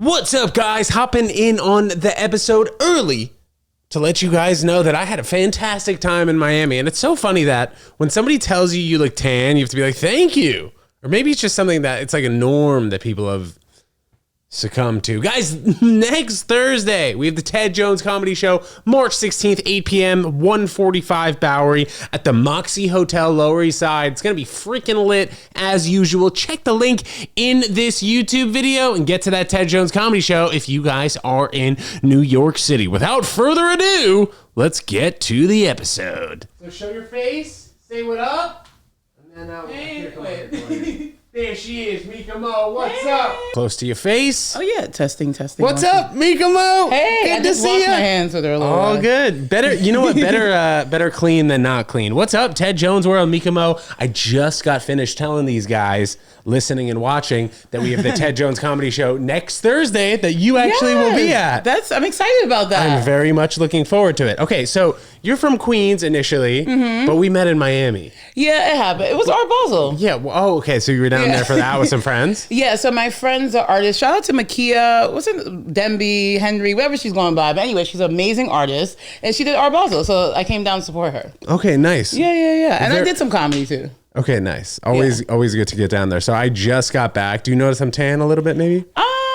What's up, guys? Hopping in on the episode early to let you guys know that I had a fantastic time in Miami. And it's so funny that when somebody tells you look tan, you have to be like, thank you. Or maybe it's just something that it's like a norm that people have succumbed to. Guys, next Thursday, we have the Ted Jones Comedy Show, March 16th, 8 p.m., 145 Bowery at the Moxie Hotel, Lower East Side. It's going to be freaking lit as usual. Check the link in this YouTube video and get to that Ted Jones Comedy Show if you guys are in New York City. Without further ado, let's get to the episode. So show your face, say what up, and then wait. There she is, Meka Mo. What's up? Close to your face. Oh yeah, testing. What's up, Meka Mo? Hey, good I to just see washed you. my hands with her a little All while. good. Better. You know what? Better clean than not clean. What's up, Ted Jones World, Meka Mo? I just got finished telling these guys, listening and watching, that we have the Ted Jones Comedy Show next Thursday that you actually will be at. I'm excited about that. I'm very much looking forward to it. Okay, so you're from Queens initially, but we met in Miami. Yeah, it happened. It was Art Basel. Yeah. Well, oh, okay. So you were down there for that with some friends? Yeah, so my friends are artists. Shout out to Meka, Demby, Henry, whatever she's going by. But anyway, she's an amazing artist. And she did Art Basel, so I came down to support her. Okay, nice. Yeah. And I did some comedy too. Okay, nice. Always good to get down there. So I just got back. Do you notice I'm tan a little bit, maybe?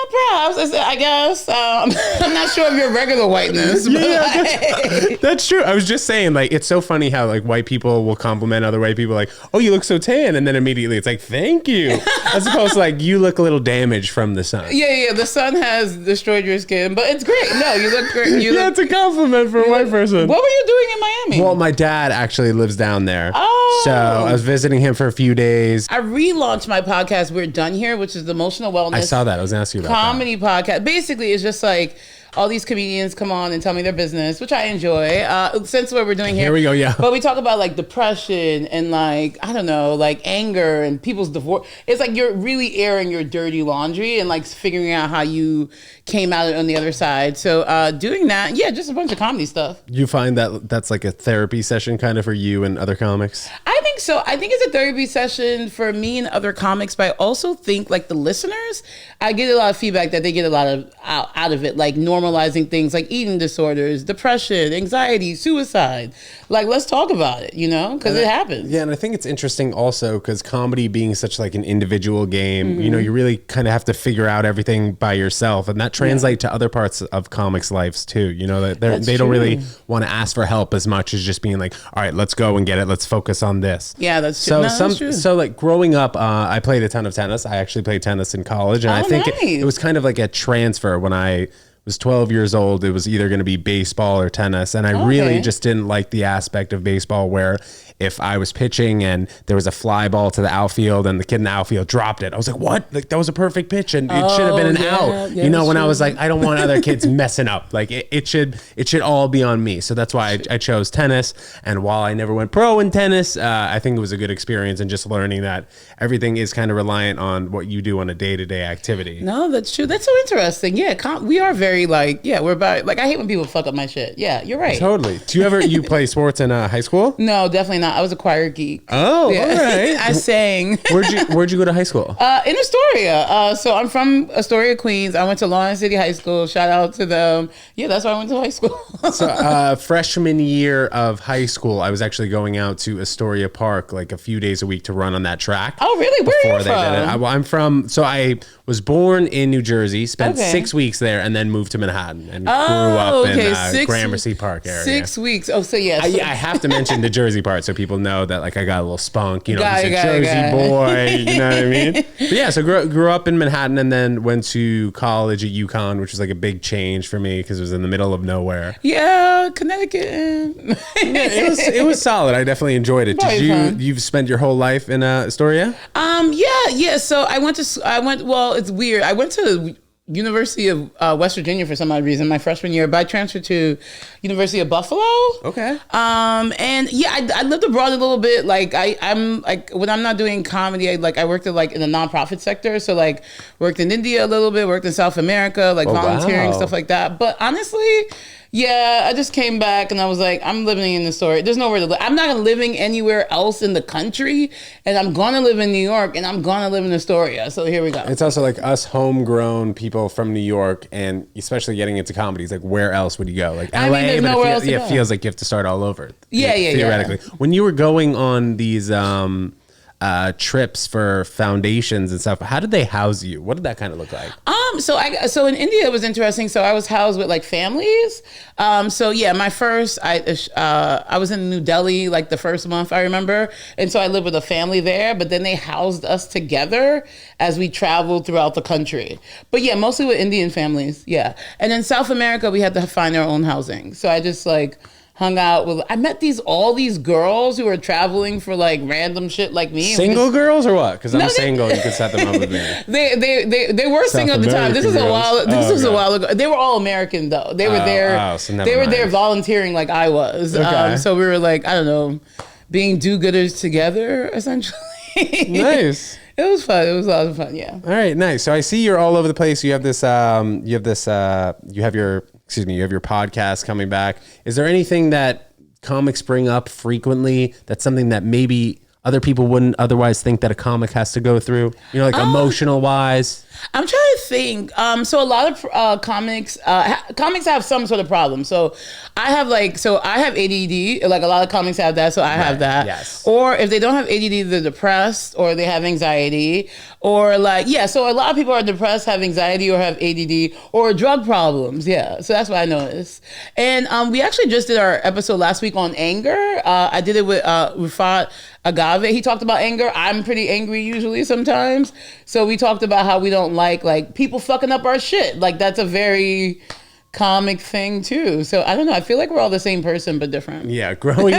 Perhaps, I guess. I'm not sure of your regular whiteness. But that's true. I was just saying, like, it's so funny how, like, white people will compliment other white people, like, oh, you look so tan. And then immediately it's like, thank you. As opposed to, like, you look a little damaged from the sun. Yeah. The sun has destroyed your skin, but it's great. No, you look great. That's a compliment for a white person. What were you doing in Miami? Well, my dad actually lives down there. Oh. So I was visiting him for a few days. I relaunched my podcast, We're Done Here, which is the emotional wellness. I saw that. I was asking you about comedy podcast. Basically, it's just like all these comedians come on and tell me their business, which I enjoy. Since what we're doing here. Here we go, yeah. But we talk about like depression and like, I don't know, like anger and people's divorce. It's like you're really airing your dirty laundry and like figuring out how you came out on the other side. So doing that, yeah, just a bunch of comedy stuff. You find that that's like a therapy session kind of for you and other comics? I think so. I think it's a therapy session for me and other comics, but I also think like the listeners, I get a lot of feedback that they get a lot of out of it, like normalizing things like eating disorders, depression, anxiety, suicide. Like, let's talk about it, you know, because it happens. Yeah, and I think it's interesting also because comedy being such like an individual game, you know, you really kind of have to figure out everything by yourself, and that translates to other parts of comics' lives too. You know, that they don't really want to ask for help as much as just being like, all right, let's go and get it. Let's focus on this. Yeah, that's true. So that's true. So like growing up, I played a ton of tennis. I actually played tennis in college, and I think nice. it was kind of like a transfer when I was 12 years old. It was either going to be baseball or tennis. And I really just didn't like the aspect of baseball where if I was pitching and there was a fly ball to the outfield and the kid in the outfield dropped it, I was like, what? Like, that was a perfect pitch and it should have been an out. Yeah, you know, when I was like, I don't want other kids messing up. Like it should all be on me. So that's why I chose tennis. And while I never went pro in tennis, I think it was a good experience and just learning that everything is kind of reliant on what you do on a day-to-day activity. No, that's true. That's so interesting. Yeah, we are very like, yeah, we're about, like, I hate when people fuck up my shit. Yeah, you're right. Totally. Do you play sports in high school? No, definitely not. I was a choir geek. Oh, yeah. all right. I sang. Where'd you go to high school? In Astoria. So I'm from Astoria, Queens. I went to Lawrence City High School. Shout out to them. Yeah, that's why I went to high school. So freshman year of high school, I was actually going out to Astoria Park like a few days a week to run on that track. Oh, really? Where are you from? I'm from, so I was born in New Jersey, spent 6 weeks there, and then moved to Manhattan and grew up in Gramercy Park area. 6 weeks. Oh, so yeah. I have to mention the Jersey part so people know that like I got a little spunk, you know, Got he's it, a Jersey boy, you know what I mean? But yeah, so grew up in Manhattan and then went to college at UConn, which was like a big change for me because it was in the middle of nowhere. Yeah, Connecticut. It was solid. I definitely enjoyed it. You've spent your whole life in Astoria? Yeah. So well, it's weird. I went to University of West Virginia for some odd reason my freshman year, but I transferred to University of Buffalo. Okay. And yeah, I lived abroad a little bit. Like I'm like when I'm not doing comedy, I worked at like in the nonprofit sector. So like worked in India a little bit, worked in South America, like volunteering, stuff like that. But honestly, Yeah, I just came back and I was like, I'm living in Astoria. There's nowhere to live. I'm not living anywhere else in the country, and I'm gonna live in New York, and I'm gonna live in Astoria. So here we go. It's also like us homegrown people from New York, and especially getting into comedies. Like, where else would you go? Like LA, there's but nowhere else to it go. feels like you have to start all over. Yeah. Theoretically, when you were going on these trips for foundations and stuff, how did they house you? What did that kind of look like? So in India it was interesting. So I was housed with like families. So yeah, my first I was in New Delhi like the first month I remember, and so I lived with a family there. But then they housed us together as we traveled throughout the country. But yeah, mostly with Indian families. Yeah, and in South America we had to find our own housing. So I just like hung out with. I met all these girls who were traveling for like random shit like me. Single girls or what? Because I'm No, single. You could set them up with me. They were single at the time. This was a while. This was a while ago. They were all American though. They were there. So never they were mind. there volunteering like I was. Okay. So we were like, I don't know, being do-gooders together essentially. Nice. It was fun. It was a lot of fun. Yeah. All right, nice. So I see you're all over the place. You have this. You have your podcast coming back. Is there anything that comics bring up frequently that's something that maybe other people wouldn't otherwise think that a comic has to go through? You know, like emotional wise. I'm trying to think. So a lot of comics have some sort of problem. So I have ADD. Like a lot of comics have that. So I have that. Yes. Or if they don't have ADD, they're depressed or they have anxiety. Or like, yeah. So a lot of people are depressed, have anxiety, or have ADD, or drug problems. Yeah. So that's what I noticed. And we actually just did our episode last week on anger. I did it with Rufat Agave. He talked about anger. I'm pretty angry usually sometimes. So we talked about how we don't like people fucking up our shit. Like that's a very comic thing too. So I don't know. I feel like we're all the same person but different. Yeah, growing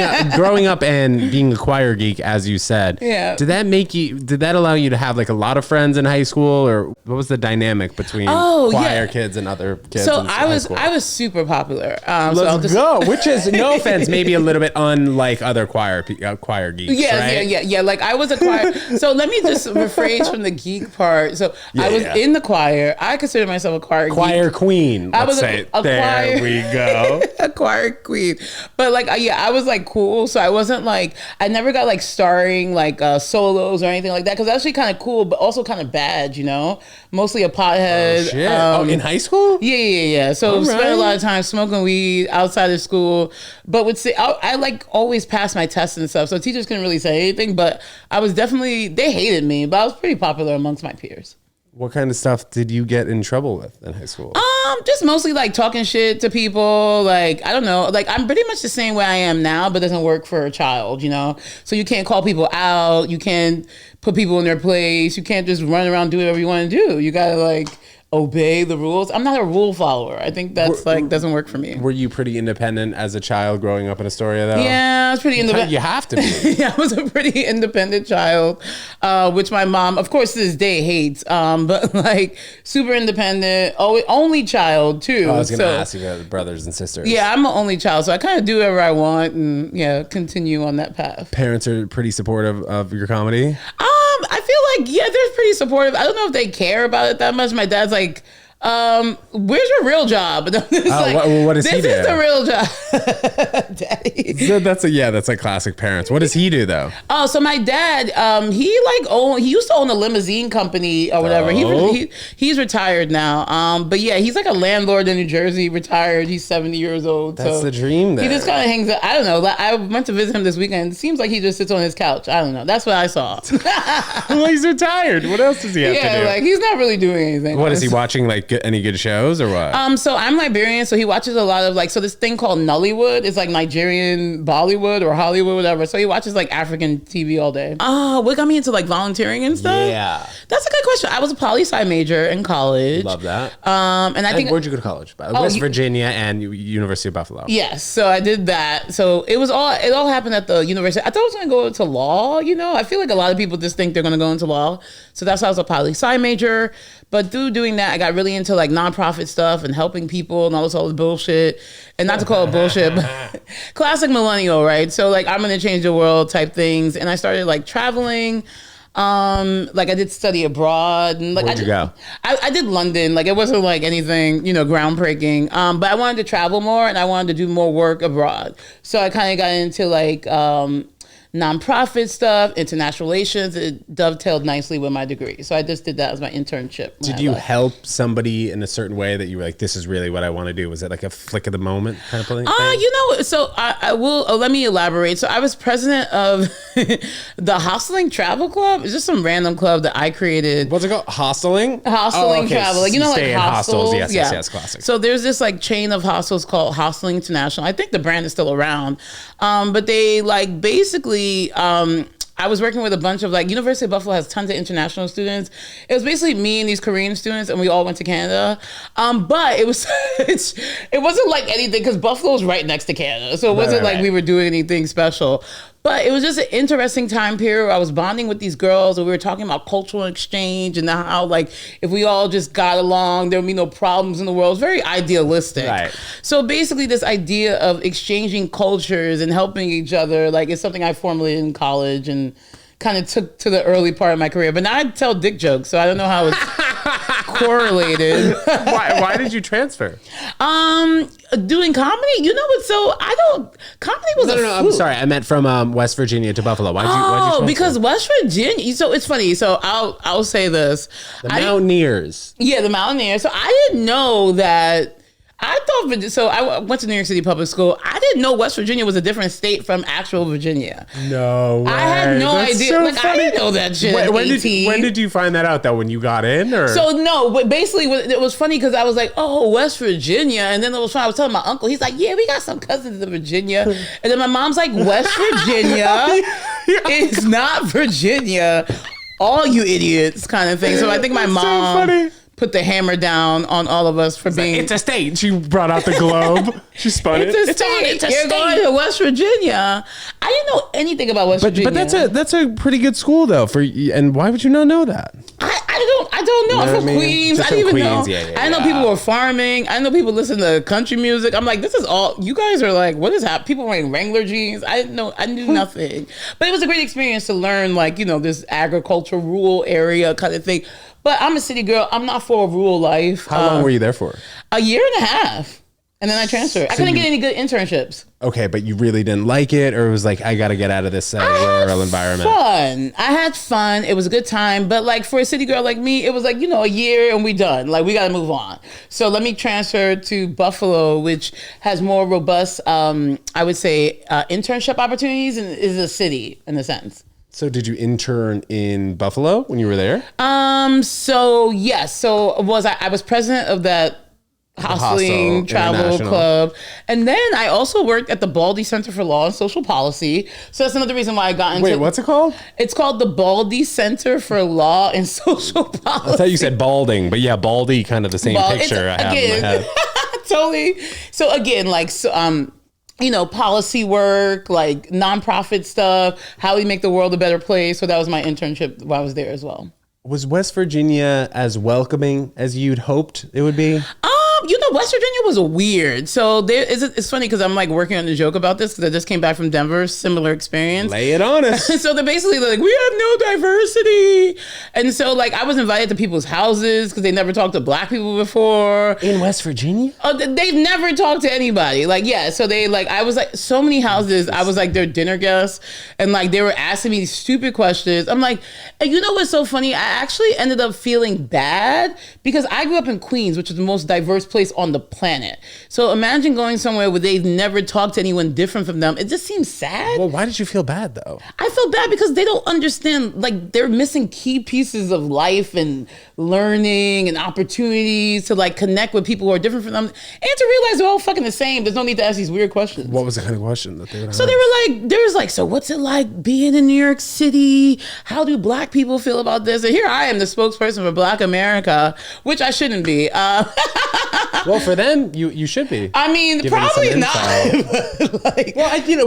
up and being a choir geek, as you said. Yeah. Did that allow you to have like a lot of friends in high school, or what was the dynamic between choir kids and other kids? So in high school? I was super popular. Let's go. Which is, no offense, maybe a little bit unlike other choir geeks. Yeah. Like I was a choir. So let me just rephrase from the geek part. So I was in the choir. I consider myself a choir Choir geek. queen. I Let's was say. a There choir. we go. A choir queen. But like, I was like cool. So I wasn't like, I never got like starring like solos or anything like that. Cause actually kind of cool, but also kind of bad, you know? Mostly a pothead. Oh, shit. In high school? Yeah. So spent a right. lot of time smoking weed outside of school. But would say, I like always passed my tests and stuff. So teachers couldn't really say anything, but I was definitely, they hated me, but I was pretty popular amongst my peers. What kind of stuff did you get in trouble with in high school? Just mostly like talking shit to people. Like, I don't know. Like, I'm pretty much the same way I am now, but it doesn't work for a child, you know? So you can't call people out. You can't put people in their place. You can't just run around, do whatever you want to do. You got to like obey the rules. I'm not a rule follower. I think that's like doesn't work for me. Were you pretty independent as a child growing up in Astoria, though? Yeah, I was pretty independent. You have to be. Yeah, I was a pretty independent child, which my mom, of course, to this day hates. But like super independent, only child too. I was going to ask you about brothers and sisters. Yeah, I'm an only child, so I kind of do whatever I want and continue on that path. Parents are pretty supportive of your comedy. I feel like they're pretty supportive. I don't know if they care about it that much. My dad's like, where's your real job? What does he do? This is the real job, Daddy. So that's like classic parents. What does he do though? Oh, so my dad, he used to own a limousine company or whatever. He's retired now. But yeah, he's like a landlord in New Jersey, retired. He's 70 years old. That's the dream then. He just kind of hangs out. I don't know. I went to visit him this weekend. It seems like he just sits on his couch. I don't know. That's what I saw. Well, he's retired. What else does he have to do? Yeah, like he's not really doing anything. What is he watching? Like any good shows or what? So I'm Liberian, so he watches a lot of like, so this thing called Nollywood is like Nigerian Bollywood or Hollywood, whatever. So he watches like African TV all day. What got me into like volunteering and stuff? Yeah. That's a good question. I was a poli-sci major in college. Love that. And I think, where'd you go to college? West Virginia and University of Buffalo. yes. So I did that. So it all happened at the university. I thought I was going to go into law, you know? I feel like a lot of people just think they're going to go into law. So that's why I was a poli-sci major. But through doing that, I got really into like nonprofit stuff and helping people and all this bullshit. And not to call it bullshit, but classic millennial, right? So like, I'm going to change the world type things. And I started like traveling. Like I did study abroad. And like Where'd you go? I did London. Like it wasn't like anything, groundbreaking. But I wanted to travel more and I wanted to do more work abroad. So I kind of got into like nonprofit stuff, international relations. It dovetailed nicely with my degree. So I just did that as my internship. Did you help somebody in a certain way that you were like, this is really what I want to do? Was it like a flick of the moment kind of thing? So I will, let me elaborate. So I was president of the Hostling Travel Club. It's just some random club that I created. What's it called? Hosteling? Hosteling Travel. Like, stay in hostels. Yes, classic. So there's this like chain of hostels called Hosteling International. I think the brand is still around. But they like basically, I was working with a bunch of like University of Buffalo has tons of international students. It was basically me and these Korean students, and we all went to Canada. But it wasn't like anything because Buffalo's right next to Canada, so it wasn't like we were doing anything special. But it was just an interesting time period where I was bonding with these girls and we were talking about cultural exchange and how like if we all just got along, there would be no problems in the world. It's very idealistic. Right. So basically this idea of exchanging cultures and helping each other, like it's something I formulated in college and kind of took to the early part of my career. But now I tell dick jokes, so I don't know how it's correlated. Why did you transfer? Doing comedy? Comedy was No, I'm sorry. I meant from West Virginia to Buffalo. Why'd you transfer? Because West Virginia, so it's funny. So I'll say this. The Mountaineers. Yeah, the Mountaineers. So I didn't know that. I went to New York City Public School. I didn't know West Virginia was a different state from actual Virginia. No way. I had no idea. So I didn't know that shit. When did you find that out though? When you got in, or? So no, but basically it was funny because I was like, oh, West Virginia, and then it was funny. I was telling my uncle, he's like, yeah, we got some cousins in Virginia, and then my mom's like, West Virginia is not Virginia. All you idiots, kind of thing. So I think my mom put the hammer down on all of us for being. It's a state. She brought out the globe. She spun it. It's a state. You're going to West Virginia. I didn't know anything about West Virginia. But that's a pretty good school though. And why would you not know that? I don't know. I'm from Queens. I didn't even know. I know people were farming. I know people listen to country music. I'm like, this is all. You guys are like, what is happening? People wearing Wrangler jeans. I didn't know. I knew nothing. But it was a great experience to learn, like, this agricultural rural area kind of thing. But I'm a city girl. I'm not for a rural life. How long were you there for? A year and a half. And then I transferred. I couldn't get any good internships. Okay, but you really didn't like it, or it was like, I got to get out of this rural environment? I had fun. It was a good time. But like for a city girl like me, it was like, a year and we done. Like we got to move on. So let me transfer to Buffalo, which has more robust, I would say, internship opportunities and is a city in a sense. So did you intern in Buffalo when you were there? So yes. So I was president of that Hosteling Travel Club. And then I also worked at the Baldy Center for Law and Social Policy. So that's another reason why I got into... Wait, what's it called? It's called the Baldy Center for Law and Social Policy. I thought you said balding, but yeah, Baldy, kind of the same picture I have in my head. Totally. So again, like... policy work, like nonprofit stuff, how we make the world a better place. So that was my internship while I was there as well. Was West Virginia as welcoming as you'd hoped it would be? West Virginia was weird. So it's funny because I'm like working on a joke about this because I just came back from Denver, similar experience. Lay it on us. So they're basically like, we have no diversity. And so like I was invited to people's houses because they never talked to black people before. In West Virginia? Oh, they've never talked to anybody. Like, yeah. So I was like, so many houses, I was like their dinner guest. And like they were asking me these stupid questions. I'm like, and you know what's so funny? I actually ended up feeling bad because I grew up in Queens, which is the most diverse place on the planet. So imagine going somewhere where they've never talked to anyone different from them. It just seems sad. Well, why did you feel bad though? I feel bad because they don't understand, like they're missing key pieces of life and learning and opportunities to like connect with people who are different from them and to realize they're all fucking the same. There's no need to ask these weird questions. What was the kind of question that they would ask? So there was like, so what's it like being in New York City? How do black people feel about this? And here I am, the spokesperson for Black America, which I shouldn't be. Well, for them, you should be. I mean, probably not.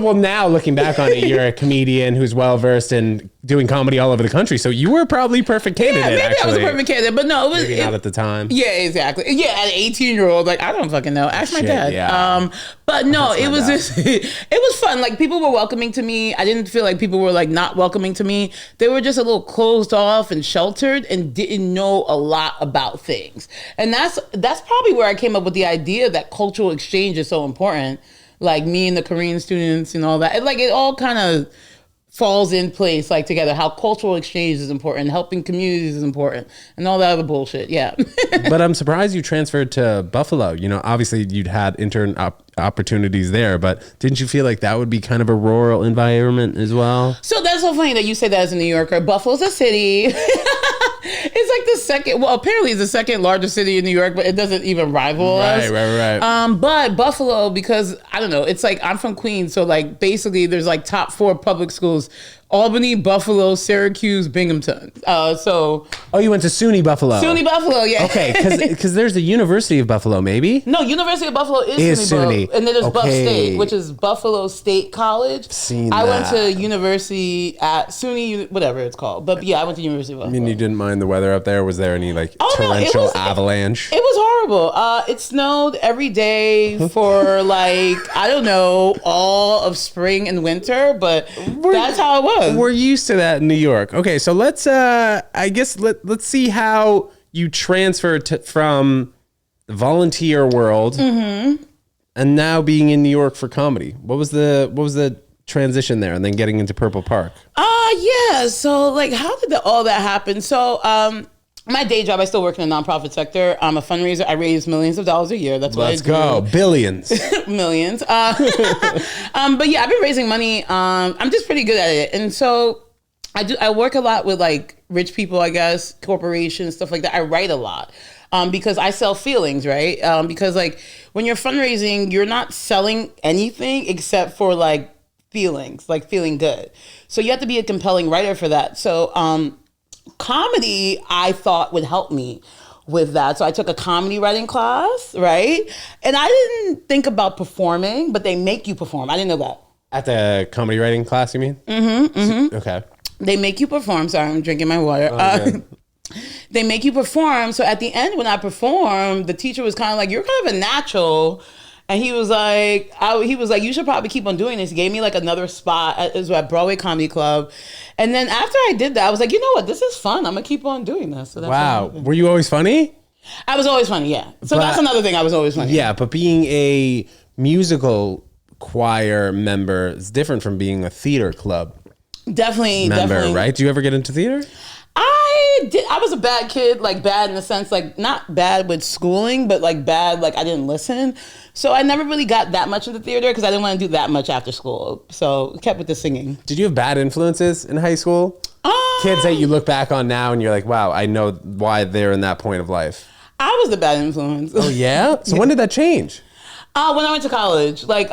Well, now looking back on it, you're a comedian who's well versed in doing comedy all over the country. So you were probably perfect candidate. Yeah, maybe actually. I was a perfect candidate, but no, it was Maybe not at the time. Yeah, exactly. Yeah, at an 18-year-old, like I don't fucking know. Ask my dad. Yeah. But no, it was just, it was fun. Like people were welcoming to me. I didn't feel like people were like not welcoming to me. They were just a little closed off and sheltered and didn't know a lot about things. And that's probably where I came up with the idea that cultural exchange is so important. Like me and the Korean students and all that. Like it all kind of falls in place like together, how cultural exchange is important, helping communities is important, and all that other bullshit. Yeah. But I'm surprised you transferred to Buffalo. You know, obviously you'd had intern opportunities there, but didn't you feel like that would be kind of a rural environment as well? So that's so funny that you say that as a New Yorker. Buffalo's a city. It's like the second, well, apparently it's the second largest city in New York, but it doesn't even rival us. Right. But Buffalo, because I don't know, it's like I'm from Queens, so like basically there's like top 4 public schools: Albany, Buffalo, Syracuse, Binghamton. Oh, you went to SUNY Buffalo. SUNY Buffalo, yeah. Okay, because there's the University of Buffalo, maybe? No, University of Buffalo is SUNY. And then there's Buff State, which is Buffalo State College. I went to university at SUNY, whatever it's called. But yeah, I went to University of Buffalo. I mean, you didn't mind the weather up there? Was there any like torrential avalanche? It was horrible. It snowed every day for like, I don't know, all of spring and winter, but that's how it was. We're used to that in New York. Okay, so let's let's see how you transferred from the volunteer world and now being in New York for comedy. What was the transition there, and then getting into Purple Park? Yeah. So like, how did all that happen? So my day job, I still work in the nonprofit sector. I'm a fundraiser. I raise millions of dollars a year. That's what I do. Let's go. Billions. Millions. But yeah, I've been raising money. I'm just pretty good at it. And so I work a lot with like rich people, I guess, corporations, stuff like that. I write a lot because I sell feelings, right? Because like when you're fundraising, you're not selling anything except for like feelings, like feeling good. So you have to be a compelling writer for that. So comedy, I thought, would help me with that. So I took a comedy writing class, right? And I didn't think about performing, but they make you perform. I didn't know that. At the comedy writing class, you mean? Mm-hmm. Okay. They make you perform. Sorry, I'm drinking my water. Okay. They make you perform. So at the end, when I performed, the teacher was kind of like, "You're kind of a natural." And he was like, you should probably keep on doing this. He gave me like another spot at Broadway Comedy Club. And then after I did that, I was like, you know what? This is fun. I'm going to keep on doing this. So that's wow. Were you always funny? I was always funny, yeah. So that's another thing. I was always funny. Yeah, but being a musical choir member is different from being a theater club Definitely. Right? Do you ever get into theater? I did. I was a bad kid, like bad in the sense, like not bad with schooling, but like bad, like I didn't listen. So I never really got that much into theater because I didn't want to do that much after school. So kept with the singing. Did you have bad influences in high school? Kids that you look back on now and you're like, wow, I know why they're in that point of life. I was the bad influence. Oh yeah? So when did that change? When I went to college, like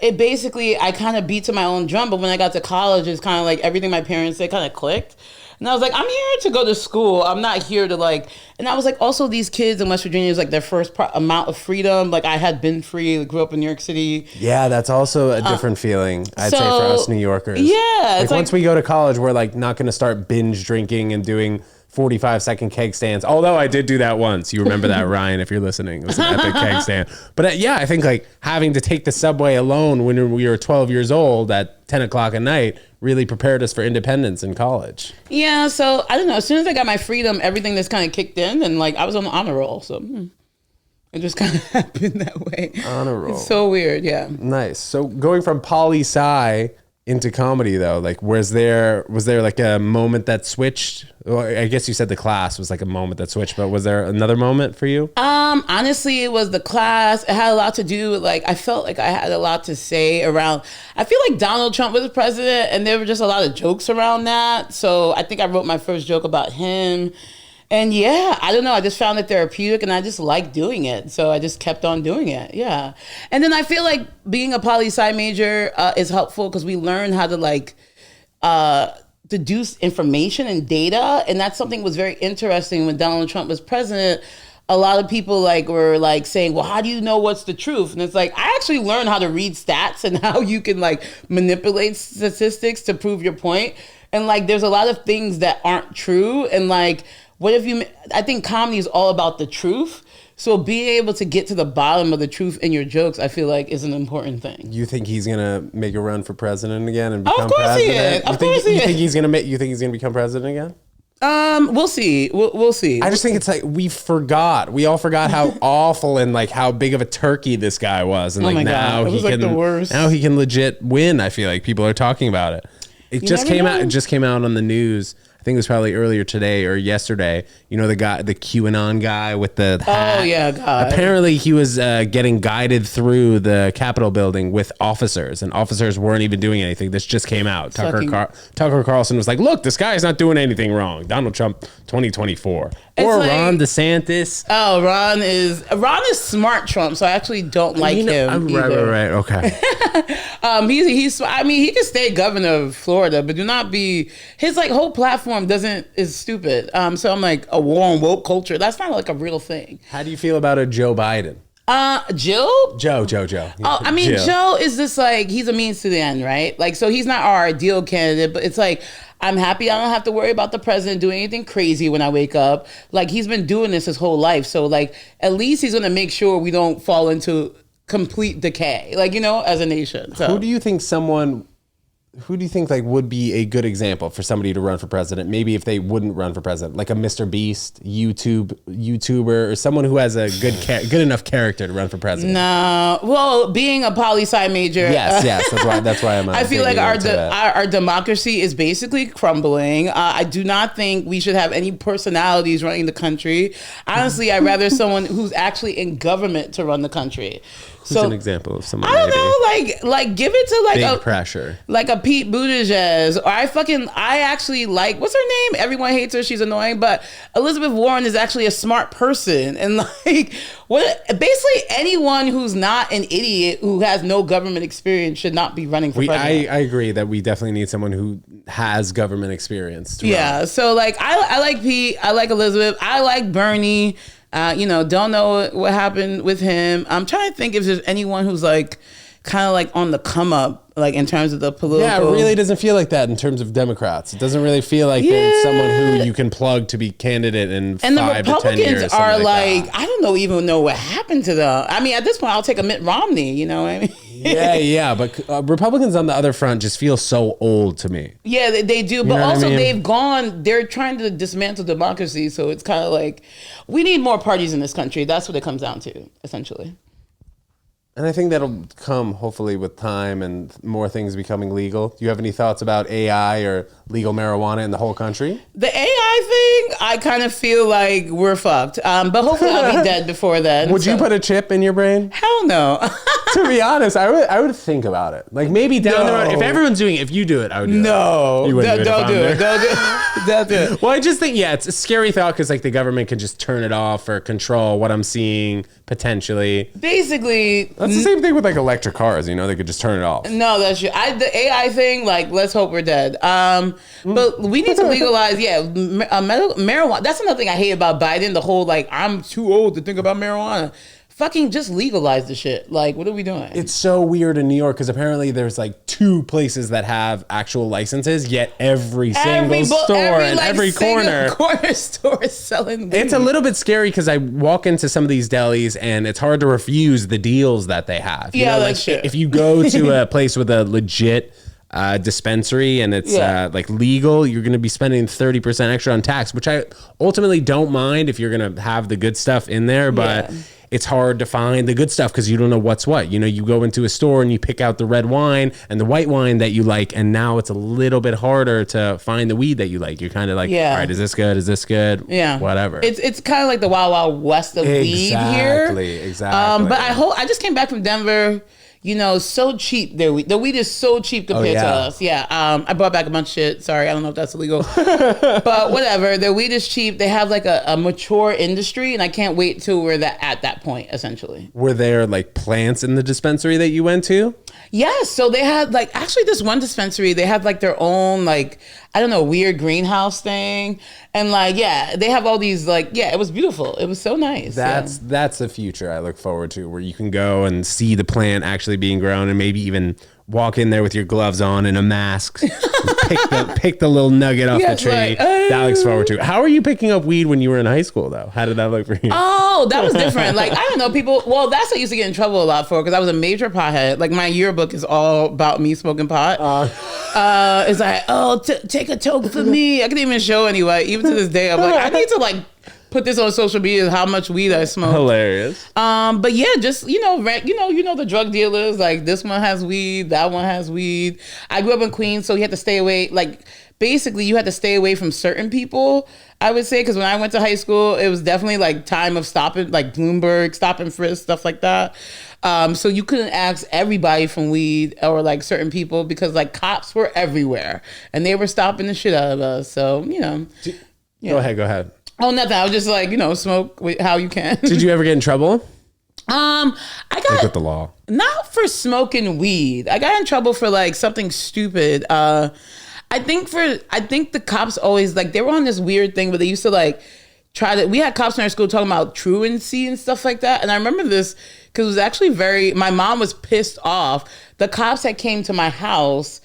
it basically, I kind of beat to my own drum. But when I got to college, it's kind of like everything my parents said kind of clicked. And I was like, I'm here to go to school. I'm not here to like, and I was like, also these kids in West Virginia is like their first amount of freedom. Like I had been free, like, grew up in New York City. Yeah, that's also a different feeling, I'd say, for us New Yorkers. Yeah. Like once we go to college, we're like not going to start binge drinking and doing 45 second keg stands. Although I did do that once. You remember that, Ryan, if you're listening. It was an epic keg stand. But yeah, I think like having to take the subway alone when we were 12 years old at 10 o'clock at night really prepared us for independence in college. Yeah, so I don't know. As soon as I got my freedom, everything just kind of kicked in, and like I was on the honor roll. So it just kind of happened that way. Honor roll. It's so weird, yeah. Nice. So going from poli-sci into comedy though, like was there like a moment that switched? Well, I guess you said the class was like a moment that switched, but was there another moment for you? Honestly, it was the class. It had a lot to do with like, I felt like I had a lot to say around, I feel like Donald Trump was president and there were just a lot of jokes around that. So I think I wrote my first joke about him. And yeah, I don't know. I just found it therapeutic and I just liked doing it. So I just kept on doing it. Yeah. And then I feel like being a poli-sci major is helpful because we learn how to like deduce information and data. And that's something that was very interesting when Donald Trump was president. A lot of people like were like saying, well, how do you know what's the truth? And it's like, I actually learned how to read stats and how you can like manipulate statistics to prove your point. And like, there's a lot of things that aren't true. And like, I think comedy is all about the truth. So being able to get to the bottom of the truth in your jokes, I feel like is an important thing. You think he's gonna make a run for president again and become of course president? He is. Of course he is. You think he's gonna become president again? We'll see. We'll see. I just think it's like we all forgot how awful and like how big of a turkey this guy was, and like now it was like the worst. Now he can legit win. I feel like people are talking about it. It just came out on the news. I think it was probably earlier today or yesterday. You know, the QAnon guy with the hat. Oh yeah, God. Apparently he was getting guided through the Capitol building with officers, and officers weren't even doing anything. This just came out. Tucker Carlson was like, "Look, this guy's not doing anything wrong." Donald Trump, 2024, or like, Ron DeSantis. Oh, Ron is smart Trump, so I actually don't like him. Right. Okay. He can stay governor of Florida, but do not be his like whole platform is stupid. So I'm like, a war on woke culture. That's not like a real thing. How do you feel about a Joe Biden? Jill? Joe. Oh, I mean, Joe is just like, he's a means to the end, right? Like, so he's not our ideal candidate, but it's like, I'm happy I don't have to worry about the president doing anything crazy when I wake up. Like, he's been doing this his whole life. So like, at least he's going to make sure we don't fall into complete decay, like, you know, as a nation. So. Who do you think like would be a good example for somebody to run for president? Maybe if they wouldn't run for president, like a Mr. Beast, YouTuber, or someone who has a good enough character to run for president. No, well, being a poli-sci major. Yes, that's why I'm. I feel like our democracy is basically crumbling. I do not think we should have any personalities running the country. Honestly, I'd rather someone who's actually in government to run the country. Who's an example of someone? I don't know, like give it to like big pressure, like a Pete Buttigieg, or I actually like, what's her name? Everyone hates her, she's annoying, but Elizabeth Warren is actually a smart person, and like basically anyone who's not an idiot who has no government experience should not be running for president. I agree that we definitely need someone who has government experience to run. So like I like Pete, I like Elizabeth, I like Bernie. Don't know what happened with him. I'm trying to think if there's anyone who's like kind of like on the come up, like in terms of the political. Yeah, it really doesn't feel like that in terms of Democrats. It doesn't really feel like there's someone who you can plug to be candidate in 5 to 10 years. And the Republicans are like I don't even know what happened to them. I mean, at this point, I'll take a Mitt Romney. You know what I mean? Yeah, but Republicans on the other front just feel so old to me. Yeah, they do. But also they're trying to dismantle democracy. So it's kind of like, we need more parties in this country. That's what it comes down to, essentially. And I think that'll come hopefully with time and more things becoming legal. Do you have any thoughts about AI or legal marijuana in the whole country? The AI thing, I kind of feel like we're fucked. But hopefully I'll be dead before then. Would you put a chip in your brain? Hell no. To be honest, I would think about it. Like maybe down the road, if everyone's doing it, if you do it, I would do it. No. Don't do it. Don't do it. Well, I just think, it's a scary thought because like the government can just turn it off or control what I'm seeing potentially. Basically. That's the same thing with like electric cars, they could just turn it off. No, that's true. The AI thing, like, let's hope we're dead. But we need to legalize, marijuana. That's another thing I hate about Biden, the whole, like, I'm too old to think about marijuana. Fucking just legalize the shit. Like, what are we doing? It's so weird in New York because apparently there's like 2 places that have actual licenses, yet every single store and every corner store is selling weed. It's a little bit scary because I walk into some of these delis and it's hard to refuse the deals that they have. That's true. If you go to a place with a legit dispensary and it's like legal, you're going to be spending 30% extra on tax, which I ultimately don't mind if you're going to have the good stuff in there, but it's hard to find the good stuff because you don't know what's what. You go into a store and you pick out the red wine and the white wine that you like, and now it's a little bit harder to find the weed that you like. You're kind of like, all right, is this good? Is this good? Yeah. Whatever. It's kind of like the Wild Wild West of weed here. Exactly. But I just came back from Denver. So cheap. The weed is so cheap compared to us. Yeah. I brought back a bunch of shit. Sorry, I don't know if that's illegal. But whatever. Their weed is cheap. They have like a mature industry, and I can't wait till we're at that point, essentially. Were there like plants in the dispensary that you went to? Yes. So they had like, actually this one dispensary, they had like their own, like, I don't know, weird greenhouse thing. And like, they have all these like, it was beautiful. It was so nice. That's the future I look forward to, where you can go and see the plant actually being grown and maybe even walk in there with your gloves on and a mask, pick the little nugget off the tree. Like, that looks forward to. How are you picking up weed when you were in high school, though? How did that look for you? Oh, that was different. Like, I don't know, people, well, that's what I used to get in trouble a lot for, because I was a major pothead. Like, my yearbook is all about me smoking pot. It's like, oh, take a toke for me. I couldn't even show anyway. Even to this day, I'm like, I need to like put this on social media, how much weed I smoke. Hilarious. But yeah, just you know the drug dealers, like this one has weed, that one has weed. I grew up in Queens, so you had to stay away. Like basically, you had to stay away from certain people. I would say, because when I went to high school, it was definitely like time of stopping, like Bloomberg, stop and frisk, stuff like that. So you couldn't ask everybody from weed or like certain people, because like cops were everywhere and they were stopping the shit out of us. So you know. Go ahead. Oh, nothing. I was just like, smoke how you can. Did you ever get in trouble? I got Like with the law. Not for smoking weed. I got in trouble for like something stupid. I think the cops always like, they were on this weird thing where they used to like we had cops in our school talking about truancy and stuff like that. And I remember this because it was actually my mom was pissed off. The cops that came to my house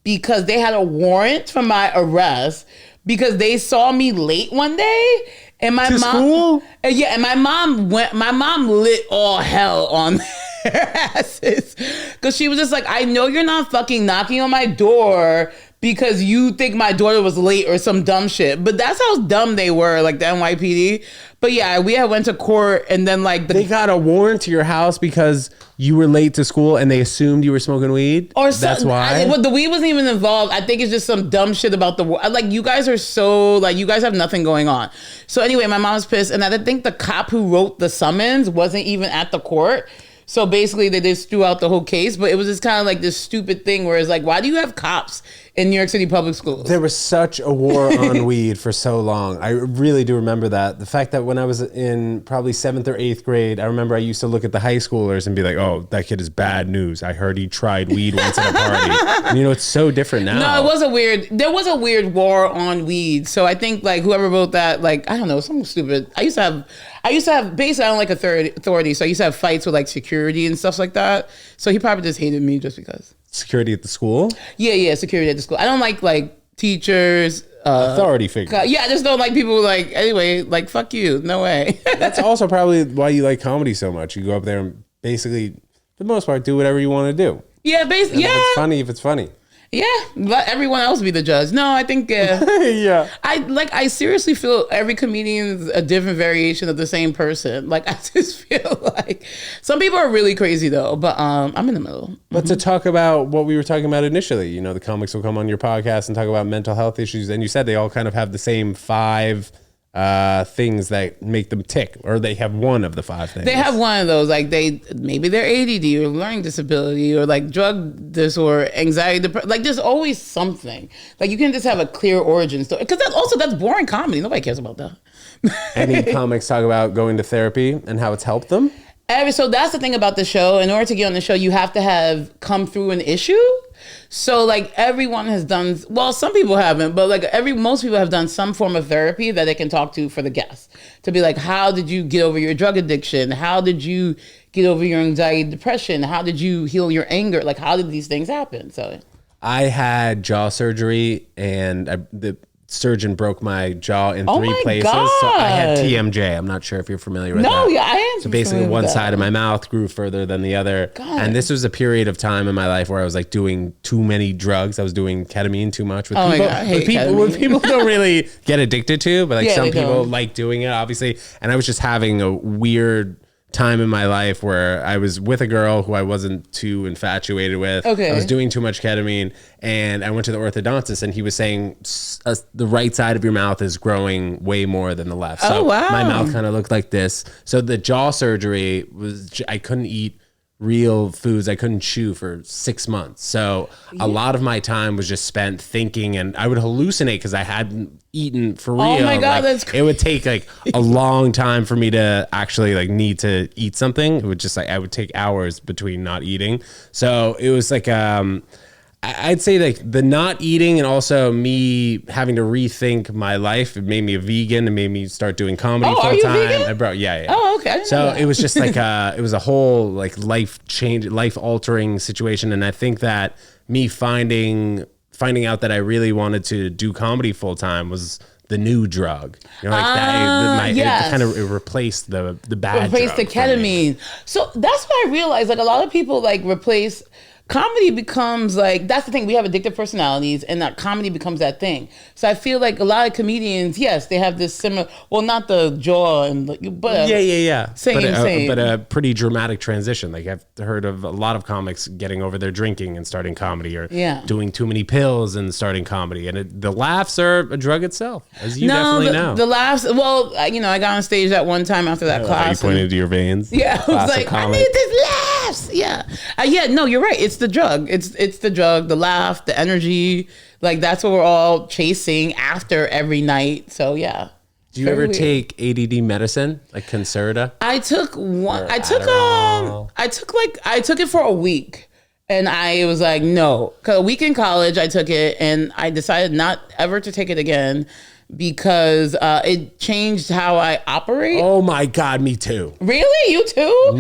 because they had a warrant for my arrest, because they saw me late one day, and my mom, and my mom lit all hell on their asses, because she was just like, I know you're not fucking knocking on my door because you think my daughter was late or some dumb shit. But that's how dumb they were, like the NYPD. But yeah, we had went to court, and then like they got a warrant to your house because you were late to school and they assumed you were smoking weed. Or that's why. The weed wasn't even involved. I think it's just some dumb shit about like, you guys are so like, you guys have nothing going on. So anyway, my mom was pissed, and I think the cop who wrote the summons wasn't even at the court. So basically, they just threw out the whole case. But it was just kind of like this stupid thing where it's like, why do you have cops in New York City public schools? There was such a war on weed for so long. I really do remember that. The fact that when I was in probably 7th or 8th grade, I remember I used to look at the high schoolers and be like, oh, that kid is bad news. I heard he tried weed once at a party. And it's so different now. No, there was a weird war on weed. So I think like whoever wrote that, like, I don't know, something stupid. I used to have basically, I don't like authority. So I used to have fights with like security and stuff like that. So he probably just hated me just because. Security at the school? Yeah, security at the school. I don't like teachers. Authority figures. Yeah, I just don't like people like, anyway, like, fuck you. No way. That's also probably why you like comedy so much. You go up there and basically, for the most part, do whatever you want to do. Yeah, basically. Yeah. If it's funny. Yeah, let everyone else be the judge. No, I think yeah. I seriously feel every comedian's a different variation of the same person. Like, I just feel like some people are really crazy though, but I'm in the middle. But to talk about what we were talking about initially, the comics will come on your podcast and talk about mental health issues, and you said they all kind of have the same 5 things that make them tick, or they have one of the 5 things. They have one of those, like maybe they're ADD or learning disability or like drug disorder, anxiety, like there's always something. Like you can just have a clear origin story, because that's boring comedy. Nobody cares about that. Any comics talk about going to therapy and how it's helped them? So that's the thing about the show. In order to get on the show, you have to have come through an issue. So like everyone has done, well, some people haven't, but like most people have done some form of therapy that they can talk to for the guests, to be like, how did you get over your drug addiction? How did you get over your anxiety, depression? How did you heal your anger? Like, how did these things happen? So I had jaw surgery, and the surgeon broke my jaw in 3 places. God. So I had TMJ. I'm not sure if you're familiar with that. No, yeah, I am. So basically one side of my mouth grew further than the other. God. And this was a period of time in my life where I was like doing too many drugs. I was doing ketamine too much with people. I hate with people don't really get addicted to, but like some people don't. like doing it, obviously. And I was just having a weird time in my life where I was with a girl who I wasn't too infatuated with. Okay. I was doing too much ketamine, and I went to the orthodontist, and he was saying the right side of your mouth is growing way more than the left. So wow. My mouth kind of looked like this. So the jaw surgery was, I couldn't eat real foods. I couldn't chew for 6 months. So a lot of my time was just spent thinking, and I would hallucinate because I hadn't eaten for real. Oh my God, that's crazy. It would take like a long time for me to actually like need to eat something. It would just like, I would take hours between not eating. So it was like, I'd say like the not eating and also me having to rethink my life. It made me a vegan and made me start doing comedy full are you time. vegan? Yeah. Oh, okay. I didn't know So that. it was just like it was a whole like life altering situation. And I think that me finding out that I really wanted to do comedy full time was the new drug. You know, like yes. it kind of replaced the bad replace the drug for me. ketamine. So that's what I realized. Like a lot of people like replace comedy becomes like, that's the thing. We have addictive personalities and that comedy becomes that thing. So I feel like a lot of comedians, yes, they have this similar, well, not the jaw and but Yeah. Same. But a pretty dramatic transition. Like I've heard of a lot of comics getting over their drinking and starting comedy, or doing too many pills and starting comedy. And the laughs are a drug itself, as you definitely know. The laughs. Well, I got on stage that one time after that class. You pointed to your veins. Yeah, I was like, comic. I need this laughs. Yeah. No, you're right. It's the drug. It's the drug, the laugh, the energy. Like that's what we're all chasing after every night. So yeah. Do you ever take ADD medicine, like Concerta? I took one. I took it for a week, and I was like, no. 'Cause a week in college, I took it, and I decided not ever to take it again because it changed how I operate. Oh my God, me too. Really? You too?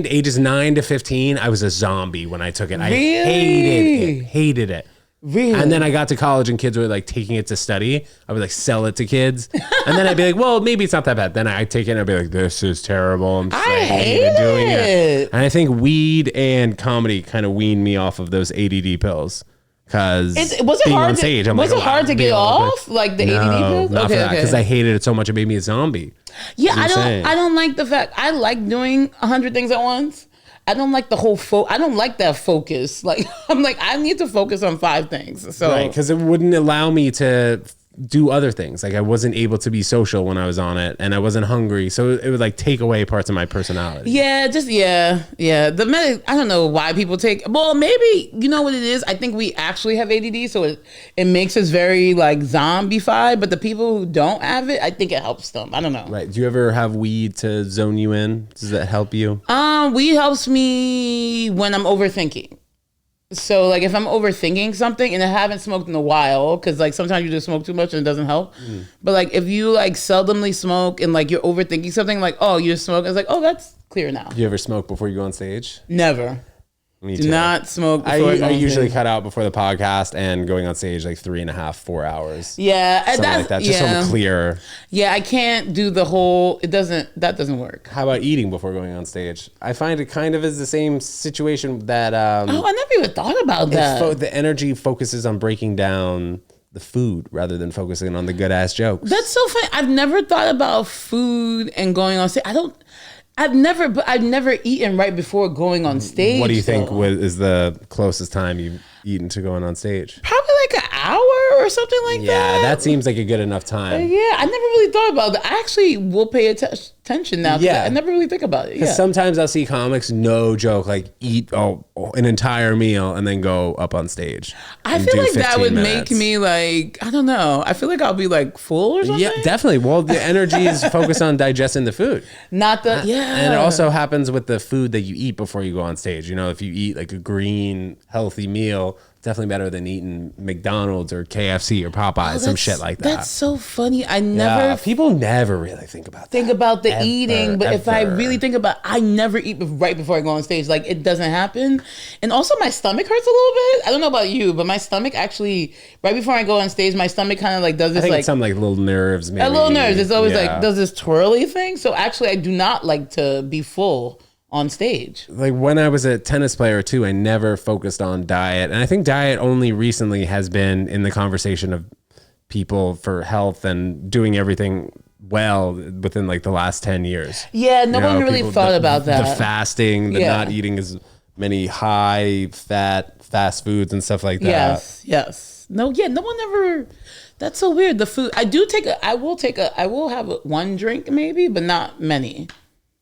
Ages 9 to 15, I was a zombie when I took it. I Really? hated it. Really? And then I got to college and kids were like taking it to study. I would like sell it to kids. And then I'd be like, well, maybe it's not that bad. Then I'd take it and I'd be like, this is terrible. I hate doing it. And I think weed and comedy kind of weaned me off of those ADD pills. Because was it hard? Was it hard to get off? Like the ADD pills? Not for that, because I hated it so much. It made me a zombie. Yeah, I don't like the fact. I like doing 100 things at once. I don't like the whole I don't like that focus. Like I'm like I need to focus on 5 things. So right, because it wouldn't allow me to do other things. Like I wasn't able to be social when I was on it, and I wasn't hungry, so it would like take away parts of my personality. Yeah. The I don't know why people take. Well, maybe you know what it is. I think we actually have ADD, so it makes us very like zombified. But the people who don't have it, I think it helps them. I don't know. Right? Do you ever have weed to zone you in? Does that help you? Weed helps me when I'm overthinking. So like if I'm overthinking something and I haven't smoked in a while, because like sometimes you just smoke too much and it doesn't help. But like if you like seldomly smoke and like you're overthinking something, like oh you just smoke, it's like oh that's clear now. Do you ever smoke before you go on stage? Never. Me Do too. not smoke before I usually cut out before the podcast and going on stage like 3.5, 4 hours. Yeah, Something like that, just so I'm clear. Yeah, I can't do the whole. That doesn't work. How about eating before going on stage? I find it kind of is the same situation that. I never even thought about that. The energy focuses on breaking down the food rather than focusing on the good ass jokes. That's so funny. I've never thought about food and going on stage. I've never eaten right before going on stage. What do you think is the closest time you've eaten to going on stage? Probably like an hour or something like that. Yeah, that seems like a good enough time. Yeah, I never really thought about that. I actually will pay attention now. Yeah, I never really think about it. Because sometimes I'll see comics, no joke, like eat an entire meal and then go up on stage. I feel like that would make me like, I don't know. I feel like I'll be like full or something. Yeah, definitely. Well, the energy is focused on digesting the food. Not the, And it also happens with the food that you eat before you go on stage. You know, if you eat like a green, healthy meal, definitely better than eating McDonald's or KFC or Popeyes, some shit like that. That's so funny. I never people never really think about the eating, but if I really think about, I never eat right before I go on stage. Like it doesn't happen. And also my stomach hurts a little bit. I don't know about you, but my stomach actually right before I go on stage, my stomach kind of like does this, I think it's some like little nerves, maybe. A little nerves. It's always like does this twirly thing. So actually, I do not like to be full on stage. Like when I was a tennis player too, I never focused on diet. And I think diet only recently has been in the conversation of people for health and doing everything well within like the last 10 years. Yeah, no one really thought about that. The fasting, the not eating as many high fat fast foods and stuff like that. Yes. No one ever. That's so weird. The food. I will have one drink maybe, but not many.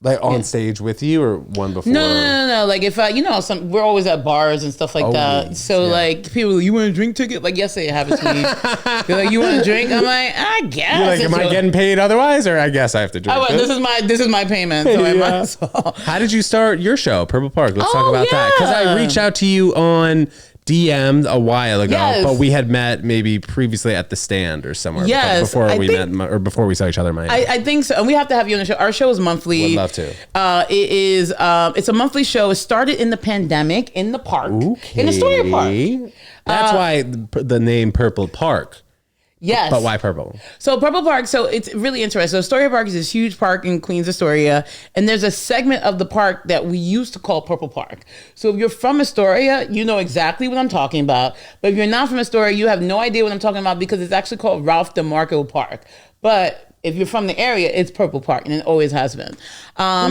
Like on stage with you or one before? No. Like if we're always at bars and stuff like that. So like people, you want a drink ticket? Like yesterday it happened to me. They're like, you want a drink? I'm like, I guess. You're like, am I getting paid otherwise, or I guess I have to drink? This is my payment. So I might as well. How did you start your show, Purple Park? Let's talk about that, because I reached out to you on DM'd a while ago, Yes. but we had met maybe previously at the Stand or somewhere. Yes, Before I we think- met, or before we saw each other in Miami. I think so. And we have to have you on the show. Our show is monthly. Would love to. It is, it's a monthly show. It started in the pandemic in the park, in Astoria Park. That's why the name Purple Park. Yes. But why purple? So Purple Park, so it's really interesting. So Astoria Park is this huge park in Queens, Astoria, and there's a segment of the park that we used to call Purple Park. So if you're from Astoria, you know exactly what I'm talking about. But if you're not from Astoria, you have no idea what I'm talking about because it's actually called Ralph DeMarco Park. But if you're from the area, it's Purple Park, and it always has been.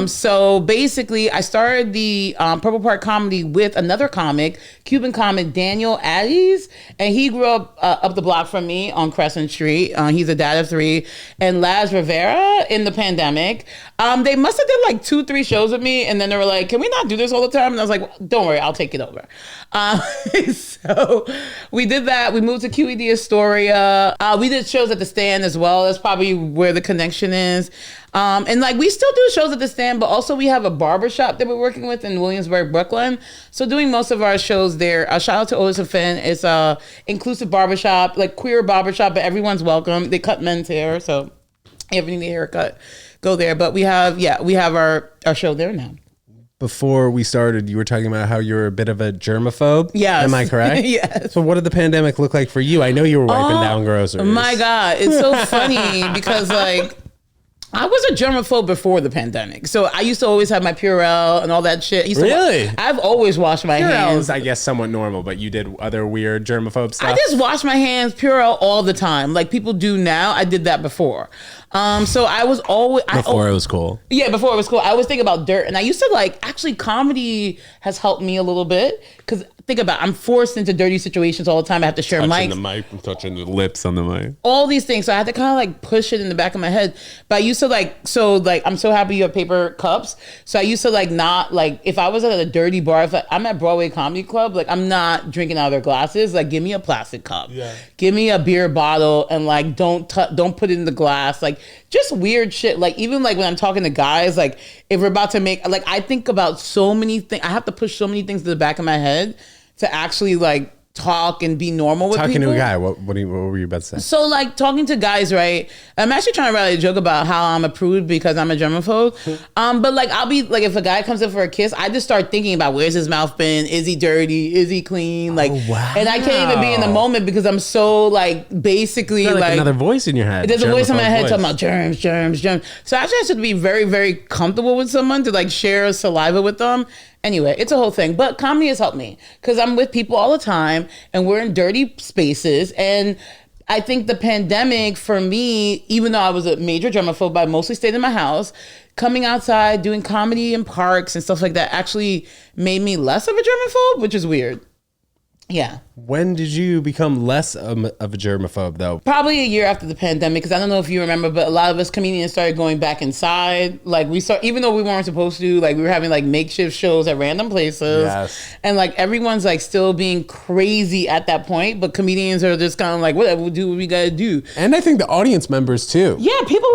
So basically, I started the Purple Park comedy with another comic, Cuban comic Daniel Addies, and he grew up the block from me on Crescent Street. He's a dad of 3. And Laz Rivera in the pandemic. They must have did like 2-3 shows with me, and then they were like, "Can we not do this all the time?" And I was like, "Don't worry, I'll take it over." So we did that. We moved to QED Astoria. We did shows at the Stand as well. That's probably where the connection is. And like we still do shows at the Stand, but also we have a barbershop that we're working with in Williamsburg, Brooklyn. So doing most of our shows there. Shout out to Otis and Finn. It's a inclusive barbershop, like queer barbershop, but everyone's welcome. They cut men's hair, so if you need a haircut, go there. But we have our show there now. Before we started, you were talking about how you're a bit of a germaphobe. Yes. Am I correct? Yes. So what did the pandemic look like for you? I know you were wiping down groceries. My God, it's so funny because like I was a germaphobe before the pandemic. So I used to always have my Purell and all that shit. Really? I've always washed my hands. Purell's, I guess, somewhat normal, but you did other weird germaphobe stuff? I just wash my hands Purell all the time. Like people do now. I did that before. So I was always... Before it was cool. Yeah, before it was cool. I always think about dirt. And I used to like... Actually, comedy has helped me a little bit. Because think about it, I'm forced into dirty situations all the time. I have to share mics. Touching the mic, I'm touching the lips on the mic. All these things. So I had to kind of like push it in the back of my head. But I used to like... So like, I'm so happy you have paper cups. So I used to like not... Like, if I was at a dirty bar, if I'm at Broadway Comedy Club, like I'm not drinking out of their glasses. Like, give me a plastic cup. Yeah. Give me a beer bottle and like don't put it in the glass. Like, just weird shit. Like even like when I'm talking to guys, like if we're about to make, like I think about so many things. I have to push so many things to the back of my head to actually like talk and be normal with talking people. to a guy. What were you about to say? So like talking to guys, right? I'm actually trying to write a joke about how I'm a prude because I'm a germaphobe. But like I'll be like, if a guy comes in for a kiss, I just start thinking about where's his mouth been? Is he dirty? Is he clean? Like, wow. And I can't even be in the moment because I'm so like basically like another voice in your head. There's a voice in my head voice. talking about germs. So actually I should be very, very comfortable with someone to like share saliva with them. Anyway, it's a whole thing. But comedy has helped me because I'm with people all the time and we're in dirty spaces. And I think the pandemic for me, even though I was a major germaphobe, I mostly stayed in my house. Coming outside, doing comedy in parks and stuff like that actually made me less of a germaphobe, which is weird. Yeah. When did you become less of a germaphobe, though? Probably a year after the pandemic, because I don't know if you remember, but a lot of us comedians started going back inside. Like we saw, even though we weren't supposed to, like we were having like makeshift shows at random places. Yes. And like everyone's like still being crazy at that point, but comedians are just kind of like, whatever, we'll do what we gotta do. And I think the audience members too. Yeah, people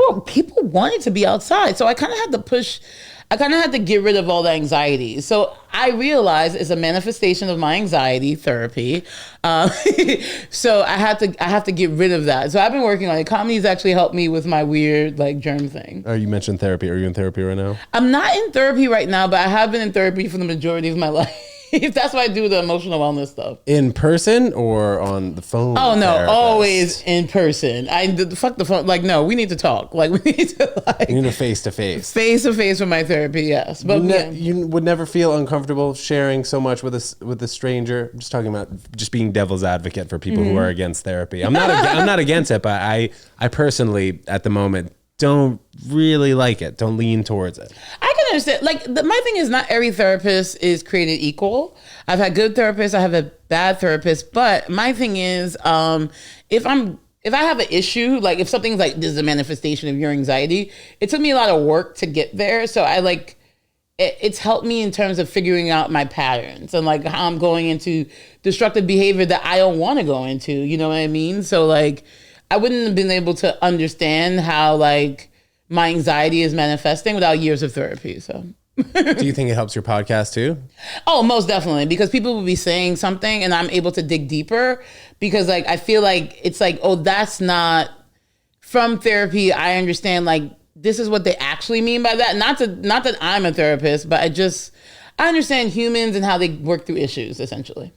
wanted to be outside. So I kind of had to get rid of all the anxiety. So I realized it's a manifestation of my anxiety therapy. So I have to get rid of that. So I've been working on it. Comedy's actually helped me with my weird like germ thing. Oh, you mentioned therapy. Are you in therapy right now? I'm not in therapy right now, but I have been in therapy for the majority of my life. That's why I do the emotional wellness stuff. In person or on the phone? Oh no, therapist? always in person. Fuck the phone. Like no, we need to talk. Like we need to like you need a face to face with my therapy. Yes, but you would never feel uncomfortable sharing so much with a stranger. I'm just talking about just being devil's advocate for people who are against therapy. I'm not against it, but I personally at the moment don't really like it. Don't lean towards it. I can understand. Like my thing is not every therapist is created equal. I've had good therapists. I have a bad therapist. But my thing is, if I have an issue, like if something's like this is a manifestation of your anxiety, it took me a lot of work to get there. So I like it's helped me in terms of figuring out my patterns and like how I'm going into destructive behavior that I don't want to go into. You know what I mean? So like I wouldn't have been able to understand how like my anxiety is manifesting without years of therapy. So Do you think it helps your podcast too? Oh, most definitely, because people will be saying something and I'm able to dig deeper because like I feel like it's like, oh, that's not from therapy. I understand like this is what they actually mean by that. Not that I'm a therapist, but I understand humans and how they work through issues essentially.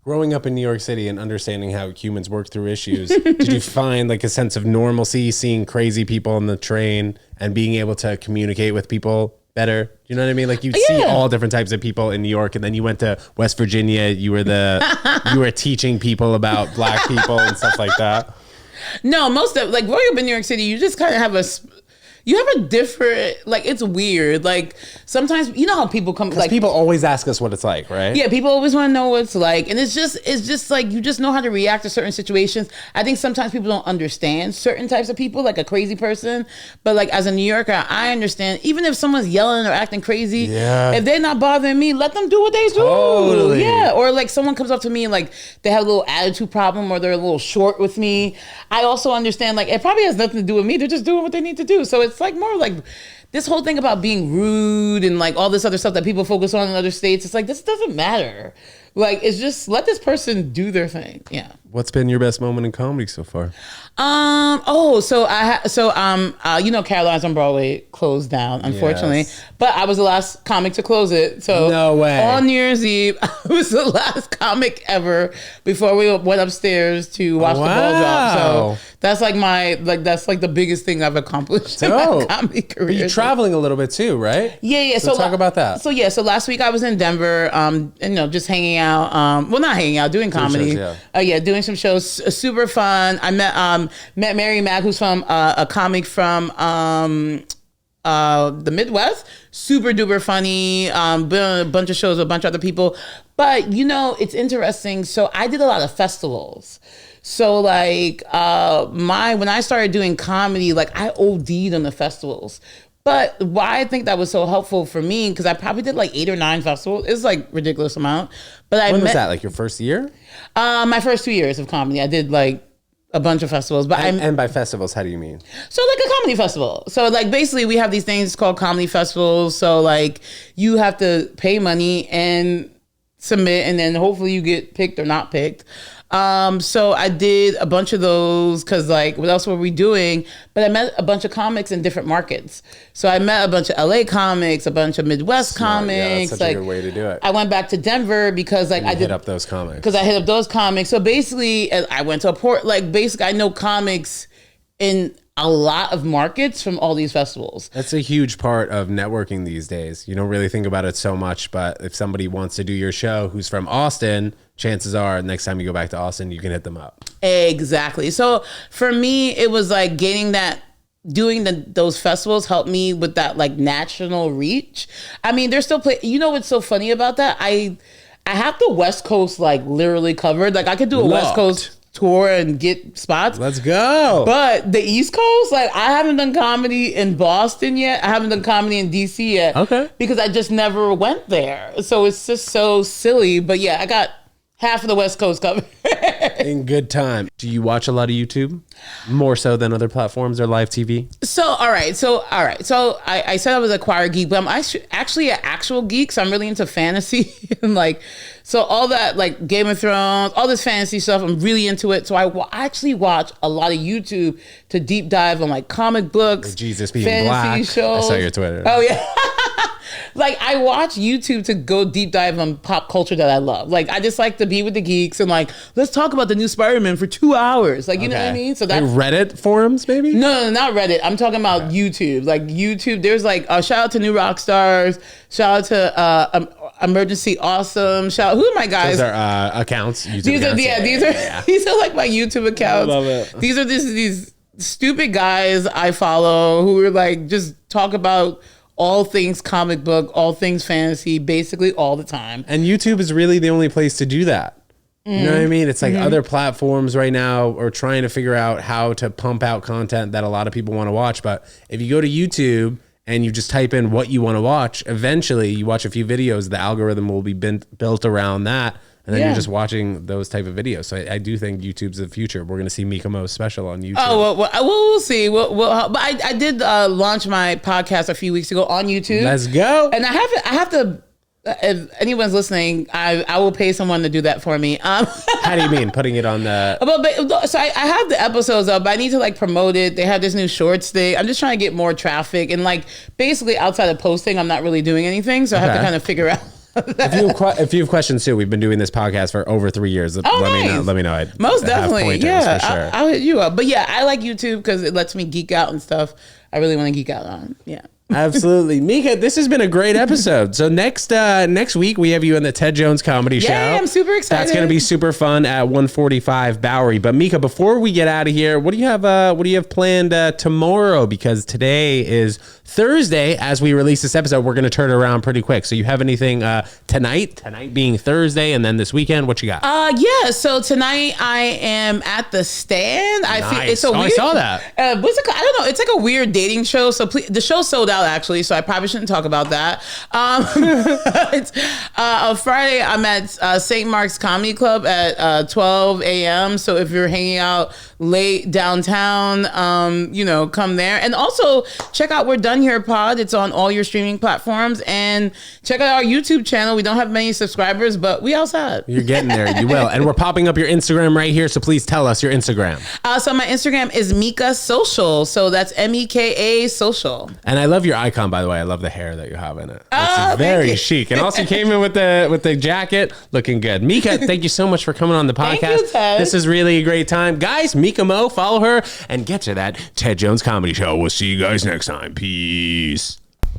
Growing up in New York City and understanding how humans work through issues, did you find like a sense of normalcy seeing crazy people on the train and being able to communicate with people better? You know what I mean? Like you see all different types of people in New York, and then you went to West Virginia. You were teaching people about black people and stuff like that. No, most of like growing up in New York City, you just kind of have a different, like, it's weird. Like, sometimes, you know how people come, like... people always ask us what it's like, right? Yeah, people always want to know what it's like. And it's just like, you just know how to react to certain situations. I think sometimes people don't understand certain types of people, like a crazy person. But, like, as a New Yorker, I understand, even if someone's yelling or acting crazy, if they're not bothering me, let them do what they do. Totally. Yeah, or, like, someone comes up to me and, like, they have a little attitude problem or they're a little short with me. I also understand, like, it probably has nothing to do with me. They're just doing what they need to do. So it's like more like this whole thing about being rude and like all this other stuff that people focus on in other states. It's like, this doesn't matter. Like, it's just let this person do their thing. Yeah. What's been your best moment in comedy so far? You know, Caroline's on Broadway closed down, unfortunately. Yes. But I was the last comic to close it. So no way. On New Year's Eve, I was the last comic ever before we went upstairs to watch the ball drop. So that's like that's like the biggest thing I've accomplished in my comedy career. But you're traveling a little bit too, right? Yeah. So talk about that. So last week I was in Denver, and, you know, just hanging out. Not hanging out, doing comedy. Shows, doing some shows. Super fun. I met Mary Mack, who's from a comic from the Midwest. Super duper funny. Been on a bunch of shows with a bunch of other people. But, you know, it's interesting. So I did a lot of festivals. So like when I started doing comedy, like I OD'd on the festivals. But why I think that was so helpful for me, because I probably did like 8 or 9 festivals. It's like ridiculous amount. But when was that? Like your first year? My first 2 years of comedy, I did like a bunch of festivals. But and by festivals, how do you mean? So like a comedy festival. So like basically we have these things called comedy festivals. So like you have to pay money and submit, and then hopefully you get picked or not picked. So I did a bunch of those because, like, what else were we doing? But I met a bunch of comics in different markets. So I met a bunch of LA comics, a bunch of Midwest comics. Yeah, that's such a good way to do it. I went back to Denver because, like, I hit up those comics. Because I hit up those comics. So basically, I went to a port. Like, basically, I know comics in a lot of markets from all these festivals. That's a huge part of networking these days. You don't really think about it so much, but if somebody wants to do your show who's from Austin, chances are next time you go back to Austin, you can hit them up. Exactly. So for me, it was like doing those festivals helped me with that like national reach. I mean, they're still you know what's so funny about that? I have the West Coast like literally covered. Like I could do a West Coast tour and get spots. Let's go. But the East Coast, like I haven't done comedy in Boston yet. I haven't done comedy in DC yet. Okay. Because I just never went there. So it's just so silly. But yeah, I got half of the West Coast covered. In good time. Do you watch a lot of YouTube? More so than other platforms or live TV? So, all right. So I said I was a choir geek, but I'm actually an actual geek. So I'm really into fantasy and like, so all that like Game of Thrones, all this fantasy stuff, I'm really into it. So I actually watch a lot of YouTube to deep dive on like comic books, Jesus being fantasy black. shows. I saw your Twitter. Oh yeah. Like I watch YouTube to go deep dive on pop culture that I love. Like I just like to be with the geeks and like, let's talk about the new Spider-Man for 2 hours. Like, you know what I mean? So that's Reddit forums maybe? No, not Reddit. I'm talking about YouTube. Like YouTube, there's like shout out to New Rock Stars, shout out to Emergency Awesome, who are my guys? Those are accounts. YouTube accounts. These are like my YouTube accounts. I love it. These are these stupid guys I follow who are like just talk about all things comic book, all things fantasy, basically all the time. And YouTube is really the only place to do that. You know what I mean? It's like other platforms right now are trying to figure out how to pump out content that a lot of people want to watch. But if you go to YouTube and you just type in what you want to watch, eventually you watch a few videos, the algorithm will be built around that. and then you're just watching those type of videos. So I do think YouTube's the future. We're going to see Meka Mo's special on YouTube. Oh, well, we'll see. But I did launch my podcast a few weeks ago on YouTube. Let's go. And I have to. If anyone's listening, I will pay someone to do that for me. How do you mean putting it on the? So I have the episodes up, but I need to like promote it. They have this new shorts thing. I'm just trying to get more traffic, and like basically outside of posting, I'm not really doing anything. So I have to kind of figure out. If you have questions too, we've been doing this podcast for over 3 years. Let me know. Most definitely, yeah. For sure. I'll hit you up. But yeah, I like YouTube because it lets me geek out and stuff. I really want to geek out on. Yeah. Absolutely. Meka, this has been a great episode. So next week we have you on the Ted Jones Comedy Show. Yeah, I'm super excited. That's going to be super fun at 145 Bowery. But Meka, before we get out of here, what do you have planned tomorrow? Because today is Thursday. As we release this episode, we're going to turn it around pretty quick. So you have anything tonight being Thursday, and then this weekend, what you got? Yeah. So tonight I am at the Stand. Nice. I feel it's a weird, I saw that. What's it called? I don't know. It's like a weird dating show. So please, the show's sold out actually, so I probably shouldn't talk about that. It's on Friday. I'm at St. Mark's Comedy Club at 12 a.m. So if you're hanging out late downtown, come there. And also check out We're Done Here Pod. It's on all your streaming platforms, and check out our YouTube channel. We don't have many subscribers, but we outside. You're getting there. You will. And we're popping up your Instagram right here. So please tell us your Instagram. So my Instagram is MEKASOCIAL. So that's MEKA social. And I love your icon, by the way. I love the hair that you have in it. It's very chic. And also came in with the jacket, looking good. Meka, thank you so much for coming on the podcast. Thank you, Ted. This is really a great time. Guys, Meka Mo, follow her and get to that Ted Jones Comedy Show. We'll see you guys next time. Peace.